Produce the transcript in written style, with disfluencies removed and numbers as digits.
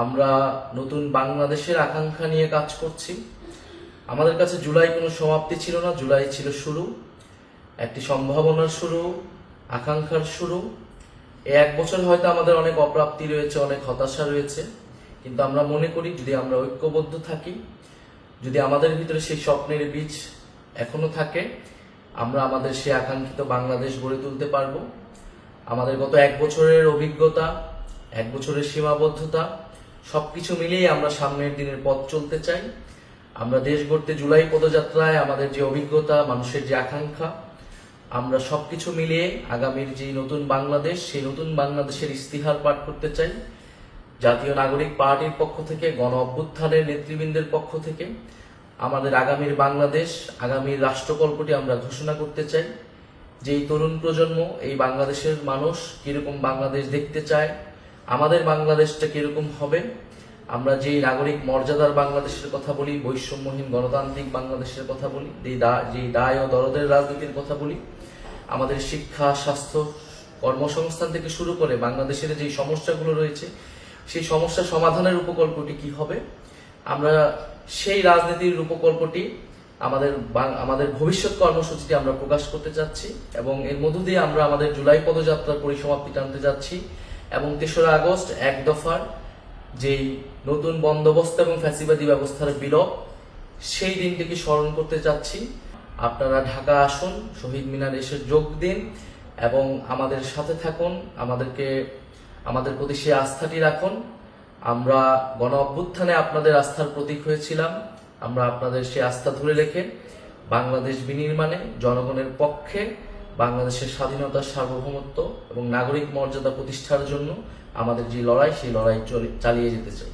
আমরা নতুন বাংলাদেশের আকাঙ্ক্ষা নিয়ে কাজ করছি। আমাদের কাছে জুলাই কোনো সমাপ্তি ছিল না, জুলাই ছিল শুরু, একটি সম্ভাবনার শুরু, আকাঙ্ক্ষার শুরু। এই এক বছর হয়তো আমাদের অনেক অপ্রাপ্তি রয়েছে, অনেক হতাশা রয়েছে, কিন্তু আমরা মনে করি যদি আমরা ঐক্যবদ্ধ থাকি, যদি আমাদের ভিতরে সেই স্বপ্নের বীজ এখনো থাকে, আমরা আমাদের সেই আকাঙ্ক্ষিত বাংলাদেশ গড়ে তুলতে পারবো। আমাদের গত এক বছরের অভিজ্ঞতা, এক বছরের সীমাবদ্ধতা সবকিছু মিলিয়ে আমরা সামনের দিনের পথ চলতে চাই। আমরা দেশ গড়তে জুলাই পদযাত্রায় আমাদের যে অভিজ্ঞতা, মানুষের যে আকাঙ্ক্ষা, আমরা সবকিছু মিলিয়ে আগামীর যে নতুন বাংলাদেশ, সেই নতুন বাংলাদেশের ইস্তিহার পাঠ করতে চাই। জাতীয় নাগরিক পার্টির পক্ষ থেকে, গণ অভ্যুত্থানের নেতৃবৃন্দের পক্ষ থেকে আমাদের আগামীর বাংলাদেশ, আগামীর রাষ্ট্রকল্পটি আমরা ঘোষণা করতে চাই। যেই তরুণ প্রজন্ম, এই বাংলাদেশের মানুষ কিরকম বাংলাদেশ দেখতে চায়, আমাদের বাংলাদেশটা কিরকম হবে, আমরা যেই নাগরিক মর্যাদার বাংলাদেশের কথা বলি, বৈষম্যহীন গণতান্ত্রিক বাংলাদেশের কথা বলি, যেই দায় ও দরদের রাজনীতির কথা বলি, আমাদের শিক্ষা, স্বাস্থ্য, কর্মসংস্থান থেকে শুরু করে বাংলাদেশের যে সমস্যাগুলো রয়েছে, সেই সমস্যা সমাধানের উপকল্পটি কি হবে, আমরা সেই রাজনীতির উপকল্পটি আমাদের ভবিষ্যৎ কর্মসূচিটি আমরা প্রকাশ করতে চাচ্ছি এবং এর মধ্য দিয়ে আমরা আমাদের জুলাই পদযাত্রার পরিসমাপ্তি টানতে যাচ্ছি এবং ৩রা আগস্ট এক দফার যেই নতুন বন্দোবস্ত এবং ফ্যাসিবাদী ব্যবস্থার বিলোপ, সেই দিনটিকে স্মরণ করতে চাচ্ছি। আপনারা ঢাকা আসুন, শহীদ মিনারে এসে যোগ দিন এবং আমাদের সাথে থাকুন, আমাদের প্রতি সেই আস্থাটি রাখুন। আমরা গণ অভ্যুত্থানে আপনাদের আস্থার প্রতীক হয়েছিলাম, আমরা আপনাদের সেই আস্থা ধরে রেখে বাংলাদেশ বিনির্মাণে জনগণের পক্ষে বাংলাদেশের স্বাধীনতা, সার্বভৌমত্ব এবং নাগরিক মর্যাদা প্রতিষ্ঠার জন্য আমাদের যে লড়াই, সেই লড়াই চালিয়ে যেতে চাই।